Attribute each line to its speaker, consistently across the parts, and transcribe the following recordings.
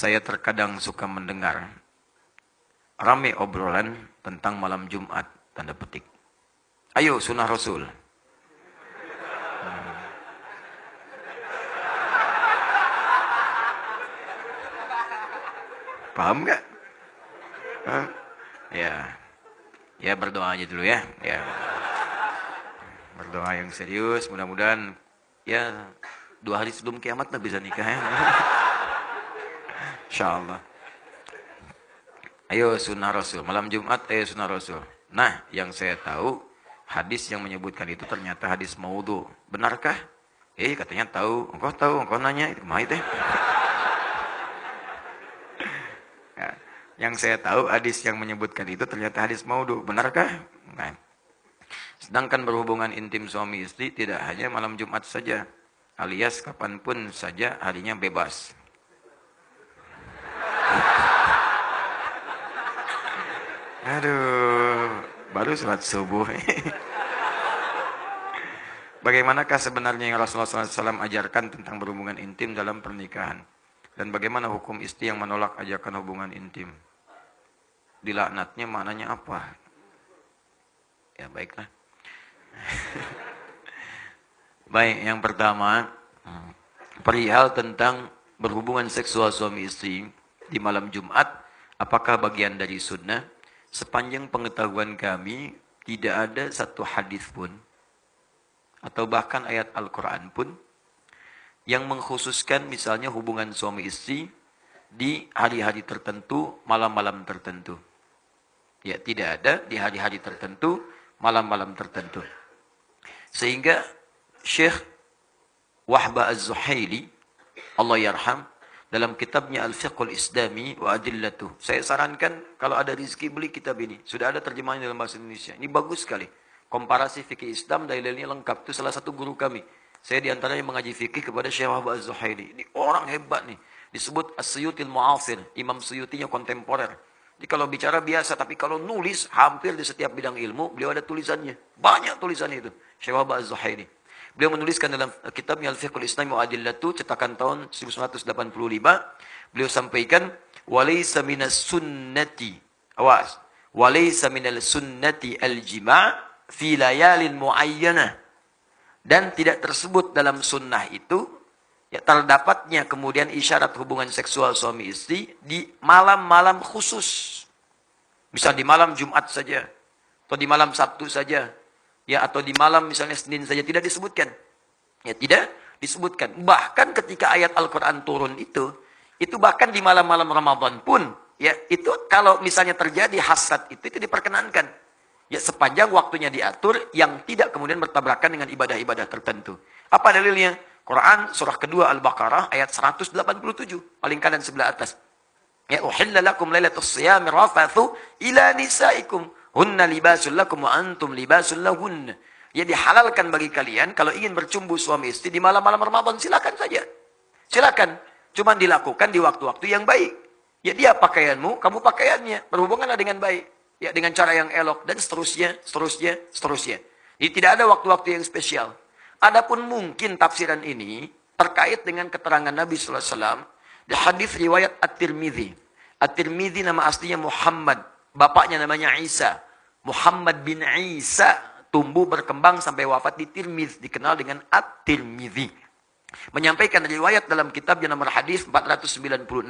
Speaker 1: Saya terkadang suka mendengar rame obrolan tentang malam Jumat, tanda petik. Ayo sunnah Rasul. Paham nggak? Ya berdoa aja dulu ya. Berdoa yang serius, mudah-mudahan ya 2 hari sebelum kiamat lah bisa nikah ya. Insyaallah. Ayo sunnah Rasul, malam Jumat ayo sunnah Rasul. Nah, yang saya tahu hadis yang menyebutkan itu ternyata hadis maudhu. Benarkah? Katanya tahu, engkau nanya itu mah itu. Yang saya tahu hadis yang menyebutkan itu ternyata hadis maudhu. Benarkah? Nah. Sedangkan berhubungan intim suami istri tidak hanya malam Jumat saja, alias kapanpun saja harinya bebas. Aduh, baru sholat subuh. Bagaimanakah sebenarnya yang Rasulullah SAW ajarkan tentang berhubungan intim dalam pernikahan? Dan bagaimana hukum istri yang menolak ajakan hubungan intim? Dilaknatnya maknanya apa? Ya baiklah. Baik, yang pertama, perihal tentang berhubungan seksual suami istri di malam Jumat, apakah bagian dari sunnah? Sepanjang pengetahuan kami, tidak ada satu hadis pun, atau bahkan ayat Al-Quran pun, yang mengkhususkan misalnya hubungan suami istri di hari-hari tertentu, malam-malam tertentu. Ya, tidak ada di hari-hari tertentu, malam-malam tertentu. Sehingga Syekh Wahbah Az-Zuhaili, Allah yarham, dalam kitabnya Al-Fiqhul Islami wa Adillatuh. Saya sarankan kalau ada rezeki beli kitab ini. Sudah ada terjemahannya dalam bahasa Indonesia. Ini bagus sekali. Komparasi fikih Islam, dalilnya lengkap. Itu salah satu guru kami. Saya diantaranya mengaji fikih kepada Syekh Wahbah Az-Zuhaili. Ini orang hebat nih. Disebut As-Suyutil Mu'asir. Imam Suyutinya kontemporer. Jadi kalau bicara biasa, tapi kalau nulis hampir di setiap bidang ilmu, beliau ada tulisannya. Banyak tulisannya itu. Syekh Wahbah Az-Zuhaili. Beliau menuliskan dalam kitabnya Al-Fiqhul Islami wa Adillatuh, cetakan tahun 1985. Beliau sampaikan, walaysa minas sunnati, awas, walaysa minal sunnati al-jima' fi layalin mu'ayyanah. Dan tidak tersebut dalam sunnah itu, ya terdapatnya kemudian isyarat hubungan seksual suami istri di malam-malam khusus. Misal di malam Jumat saja, atau di malam Sabtu saja, ya atau di malam misalnya Senin saja, tidak disebutkan. Ya tidak disebutkan. Bahkan ketika ayat Al-Quran turun itu bahkan di malam-malam Ramadan pun, ya itu kalau misalnya terjadi hasad itu diperkenankan. Ya sepanjang waktunya diatur yang tidak kemudian bertabrakan dengan ibadah-ibadah tertentu. Apa dalilnya? Quran surah kedua Al-Baqarah ayat 187, paling kanan sebelah atas. Ya uhilla lakum lailatus siyami rafathu ila nisaikum hunna libasul lakum wa antum libasul lahunna. Ya dihalalkan bagi kalian kalau ingin bercumbu suami istri di malam-malam Ramadan, silakan saja. Silakan. Cuman dilakukan di waktu-waktu yang baik. Ya dia pakaianmu, kamu pakaiannya. Berhubunganlah dengan baik. Ya dengan cara yang elok dan seterusnya. Jadi tidak ada waktu-waktu yang spesial. Adapun mungkin tafsiran ini terkait dengan keterangan Nabi sallallahu alaihi wasallam di hadis riwayat At-Tirmidzi. At-Tirmidzi nama aslinya Muhammad, bapaknya namanya Isa. Muhammad bin Isa tumbuh berkembang sampai wafat di Tirmidz, dikenal dengan At-Tirmidzi. Menyampaikan riwayat dalam kitabnya nomor hadis 496.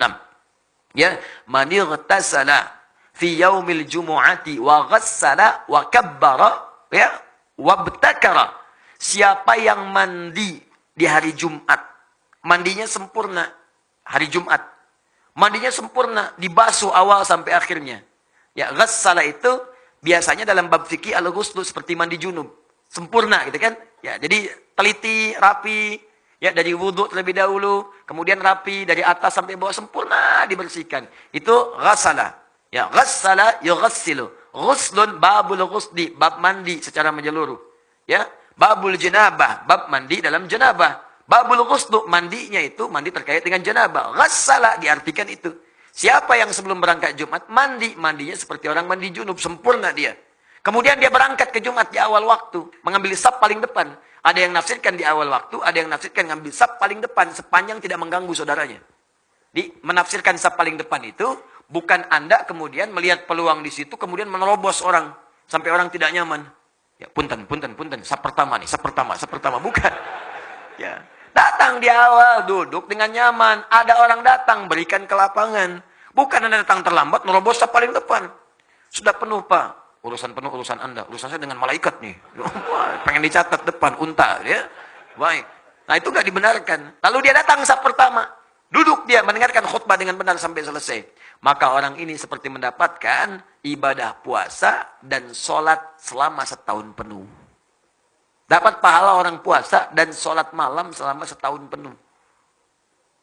Speaker 1: Ya, man ightasala fi yaumil jumu'ati wa ghassala wa kabbara ya wa btakara. Siapa yang mandi di hari Jumat, mandinya sempurna hari Jumat. Mandinya sempurna, dibasuh awal sampai akhirnya. Ya, ghassala itu biasanya dalam bab fikih al-ghuslu seperti mandi junub. Sempurna gitu kan? Ya, jadi teliti, rapi, ya dari wudhu terlebih dahulu, kemudian rapi dari atas sampai bawah sempurna dibersihkan. Itu ghassala. Ya, ghassala yughassilu. Ghuslun babul ghusli, bab mandi secara menyeluruh. Ya, babul janabah, bab mandi dalam janabah. Babul ghuslu, mandinya itu mandi terkait dengan janabah. Ghassala diartikan itu. Siapa yang sebelum berangkat Jumat mandi, mandinya seperti orang mandi junub, sempurna dia. Kemudian dia berangkat ke Jumat di awal waktu, mengambil saf paling depan. Ada yang nafsirkan di awal waktu, ada yang nafsirkan mengambil saf paling depan sepanjang tidak mengganggu saudaranya. Menafsirkan saf paling depan itu, bukan Anda kemudian melihat peluang di situ, kemudian menerobos orang. Sampai orang tidak nyaman. Ya, punten. Saf pertama nih, saf pertama. Bukan. Ya. Datang di awal, duduk dengan nyaman. Ada orang datang, berikan ke lapangan. Bukan Anda datang terlambat, nerobos saf paling depan. Sudah penuh, Pak. Urusan penuh, urusan Anda. Urusan saya dengan malaikat nih. Wah, pengen dicatat depan, unta. Ya. Baik. Nah, itu nggak dibenarkan. Lalu dia datang saf pertama. Duduk dia, mendengarkan khutbah dengan benar sampai selesai. Maka orang ini seperti mendapatkan ibadah puasa dan sholat selama setahun penuh. Dapat pahala orang puasa dan sholat malam selama setahun penuh.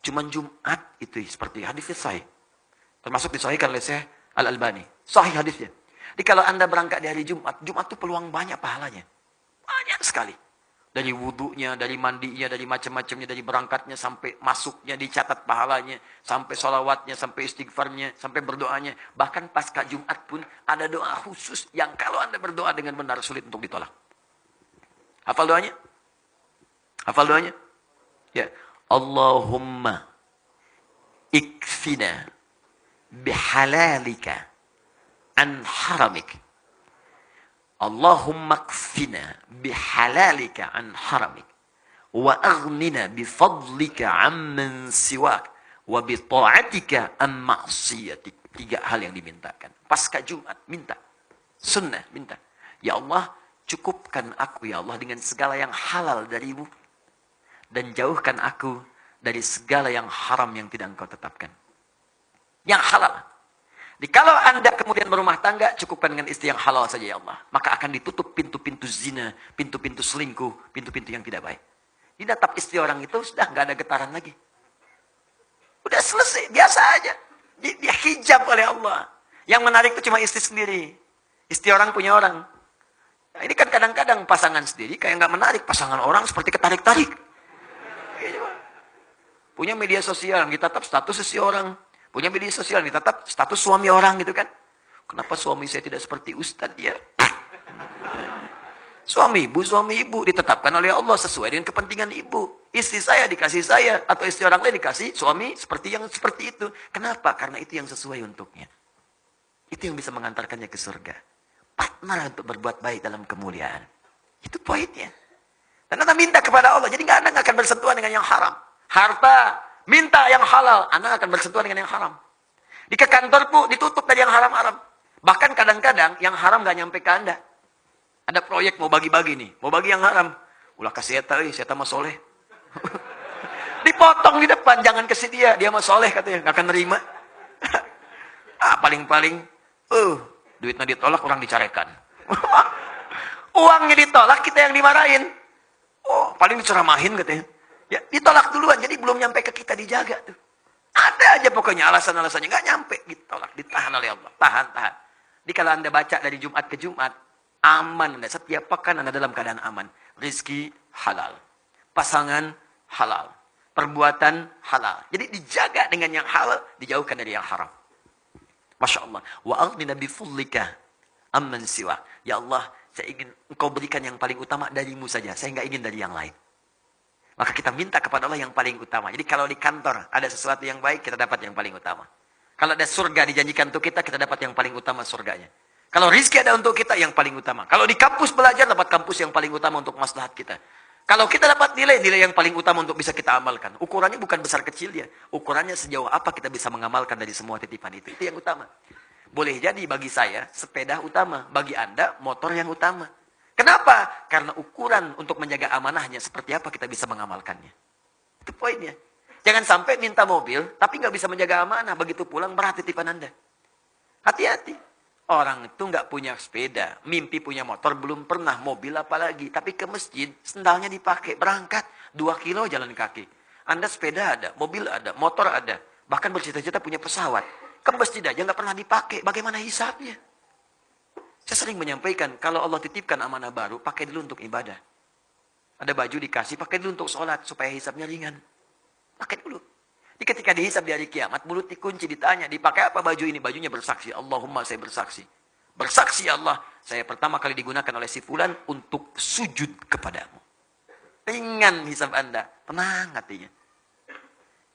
Speaker 1: Cuman Jumat itu seperti hadisnya sahih. Termasuk disahihkan oleh Syekh Al-Albani. Sahih hadisnya. Jadi kalau Anda berangkat di hari Jumat, Jumat itu peluang banyak pahalanya. Banyak sekali. Dari wudunya, dari mandinya, dari macam-macamnya, dari berangkatnya sampai masuknya dicatat pahalanya, sampai sholawatnya, sampai istighfarnya, sampai berdoanya. Bahkan pasca Jumat pun ada doa khusus yang kalau Anda berdoa dengan benar sulit untuk ditolak. Hafal doanya? Hafal doanya? Ya. Allahumma ikfina bihalalika an haramik. Allahumma ikfina bihalalika an haramik. Wa aghnina bifadlika amman siwak. Wa bita'atika an ma'siyatik. 3 hal yang dimintakan. Pasca Jumat, minta. Sunnah, minta. Ya Allah, cukupkan aku ya Allah dengan segala yang halal darimu. Dan jauhkan aku dari segala yang haram yang tidak engkau tetapkan. Yang halal. Jadi kalau Anda kemudian berumah tangga, cukupkan dengan istri yang halal saja ya Allah. Maka akan ditutup pintu-pintu zina, pintu-pintu selingkuh, pintu-pintu yang tidak baik. Dinatap istri orang itu sudah nggak ada getaran lagi. Udah selesai, biasa aja. Dia hijab oleh Allah. Yang menarik itu cuma istri sendiri. Istri orang punya orang. Nah, ini kan kadang-kadang pasangan sendiri kayak nggak menarik. Pasangan orang seperti ketarik-tarik. Punya media sosial, ditatap status seseorang. Punya media sosial, ditatap status suami orang gitu kan. Kenapa suami saya tidak seperti Ustadz ya? Suami ibu ditetapkan oleh Allah sesuai dengan kepentingan ibu. Istri saya dikasih saya, atau istri orang lain dikasih suami seperti yang seperti itu. Kenapa? Karena itu yang sesuai untuknya. Itu yang bisa mengantarkannya ke surga. Partner untuk berbuat baik dalam kemuliaan. Itu poinnya. Dan Anda minta kepada Allah. Jadi Anda nggak akan bersentuhan dengan yang haram. Harta, minta yang halal. Anda akan bersentuhan dengan yang haram. Di ke kantor pun ditutup dari yang haram-haram. Bahkan kadang-kadang yang haram nggak nyampe ke Anda. Ada proyek mau bagi-bagi nih. Mau bagi yang haram. Ulah kasih saya mah soleh. Dipotong di depan. Jangan kasih dia. Dia mah soleh katanya. Nggak akan nerima. Paling-paling. Duitnya ditolak, orang dicarekan. Uangnya ditolak, kita yang dimarahin. Paling diceramahin katanya. Ya, ditolak duluan, jadi belum nyampe ke kita dijaga tuh. Ada aja pokoknya alasan-alasannya, nggak nyampe, ditolak, ditahan oleh Allah. Tahan. Jadi kalau Anda baca dari Jumat ke Jumat, aman Anda. Setiap pekan Anda dalam keadaan aman. Rizki halal. Pasangan halal. Perbuatan halal. Jadi dijaga dengan yang halal, dijauhkan dari yang haram. Masya Allah. Wa aghnina bifudlika amman siwa. Ya Allah, saya ingin engkau berikan yang paling utama darimu saja. Saya nggak ingin dari yang lain. Maka kita minta kepada Allah yang paling utama. Jadi kalau di kantor ada sesuatu yang baik, kita dapat yang paling utama. Kalau ada surga dijanjikan untuk kita dapat yang paling utama surganya. Kalau rizki ada untuk kita, yang paling utama. Kalau di kampus belajar, dapat kampus yang paling utama untuk maslahat kita. Kalau kita dapat nilai yang paling utama untuk bisa kita amalkan. Ukurannya bukan besar kecil dia. Ukurannya sejauh apa kita bisa mengamalkan dari semua titipan itu. Itu yang utama. Boleh jadi bagi saya, sepeda utama. Bagi Anda, motor yang utama. Kenapa? Karena ukuran untuk menjaga amanahnya seperti apa kita bisa mengamalkannya. Itu poinnya. Jangan sampai minta mobil, tapi nggak bisa menjaga amanah. Begitu pulang berat titipan Anda. Hati-hati. Orang itu nggak punya sepeda, mimpi punya motor, belum pernah mobil apalagi. Tapi ke masjid, sendalnya dipakai, berangkat 2 kilo jalan kaki. Anda sepeda ada, mobil ada, motor ada. Bahkan bercita-cita punya pesawat. Ke masjid aja nggak pernah dipakai, bagaimana hisabnya? Saya sering menyampaikan, kalau Allah titipkan amanah baru, pakai dulu untuk ibadah. Ada baju dikasih, pakai dulu untuk sholat, supaya hisabnya ringan. Pakai dulu. Jadi ketika dihisab di hari kiamat, mulut dikunci, ditanya, dipakai apa baju ini? Bajunya bersaksi, Allahumma saya bersaksi. Bersaksi Allah, saya pertama kali digunakan oleh si fulan untuk sujud kepadamu. Ringan hisab Anda, tenang hatinya.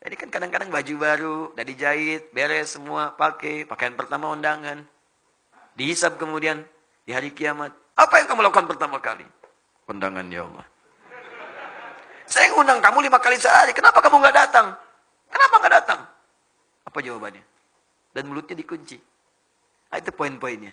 Speaker 1: Jadi kan kadang-kadang baju baru, udah dijahit, beres semua, pakai, pakaian pertama undangan. Dihisab kemudian, di hari kiamat. Apa yang kamu lakukan pertama kali? Undangan ya Allah. Saya ngundang kamu 5 kali sehari, kenapa kamu nggak datang? Kenapa nggak datang? Apa jawabannya? Dan mulutnya dikunci. Nah, itu poin-poinnya.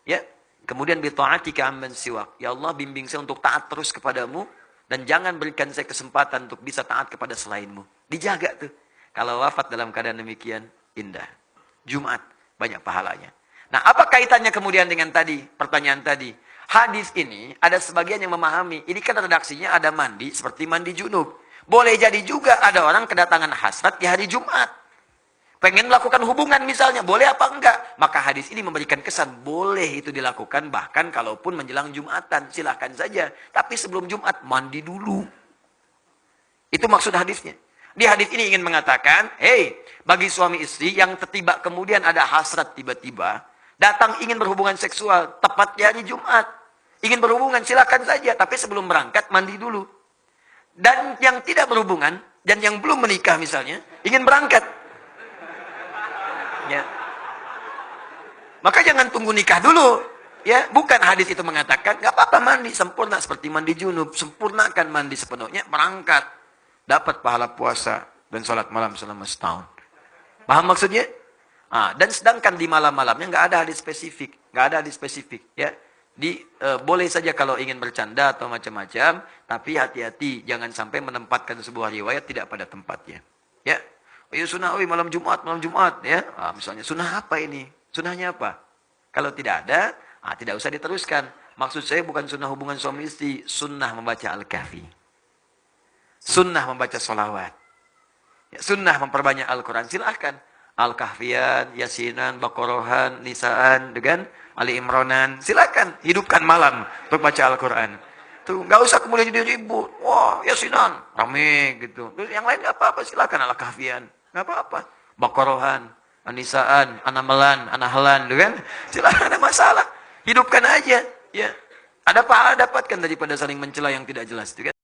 Speaker 1: Ya. Kemudian bita'atika amman siwak. Ya Allah, bimbing saya untuk taat terus kepadamu dan jangan berikan saya kesempatan untuk bisa taat kepada selainmu. Dijaga tuh. Kalau wafat dalam keadaan demikian, indah. Jumat, banyak pahalanya. Nah, apa kaitannya kemudian dengan tadi, pertanyaan tadi? Hadis ini, ada sebagian yang memahami, ini kan redaksinya ada mandi, seperti mandi junub. Boleh jadi juga ada orang kedatangan hasrat di hari Jumat. Pengen melakukan hubungan misalnya, boleh apa enggak? Maka hadis ini memberikan kesan, boleh itu dilakukan, bahkan kalaupun menjelang Jumatan, silahkan saja. Tapi sebelum Jumat, mandi dulu. Itu maksud hadisnya. Di hadis ini ingin mengatakan, bagi suami istri yang tiba kemudian ada hasrat tiba-tiba, datang ingin berhubungan seksual, tepat di hari Jumat. Ingin berhubungan, silahkan saja. Tapi sebelum berangkat, mandi dulu. Dan yang tidak berhubungan, dan yang belum menikah misalnya, ingin berangkat. Ya. Maka jangan tunggu nikah dulu. Ya, bukan hadis itu mengatakan, nggak apa-apa mandi sempurna seperti mandi junub. Sempurnakan mandi sepenuhnya, berangkat. Dapat pahala puasa dan sholat malam selama setahun. Paham maksudnya? Dan sedangkan di malam-malamnya nggak ada hadis spesifik. Nggak ada hadis spesifik. Ya. Boleh saja kalau ingin bercanda atau macam-macam, tapi hati-hati jangan sampai menempatkan sebuah riwayat tidak pada tempatnya. Ya, sunnah malam Jumat ya. Misalnya sunnah apa ini? Sunnahnya apa? Kalau tidak ada, tidak usah diteruskan. Maksud saya bukan sunnah hubungan suami istri, sunnah membaca Al-Kahfi. Sunnah membaca sholawat. Ya, sunnah memperbanyak Al-Quran. Silahkan. Al-Kahfian, Yasinan, Baqarahan, Nisaan, dengan Ali Imranan. Silakan hidupkan malam untuk baca Al-Quran. Tuh, nggak usah kemudian jadi ribut. Wah, Yasinan, rame gitu. Terus yang lain nggak apa-apa, silakan Al-Kahfian, nggak apa-apa. Baqarahan, Nisaan, Anamalan, Anahlan, kan? Silakan, ada masalah. Hidupkan aja, ya. Ada pahala dapatkan daripada saling mencela yang tidak jelas, kan?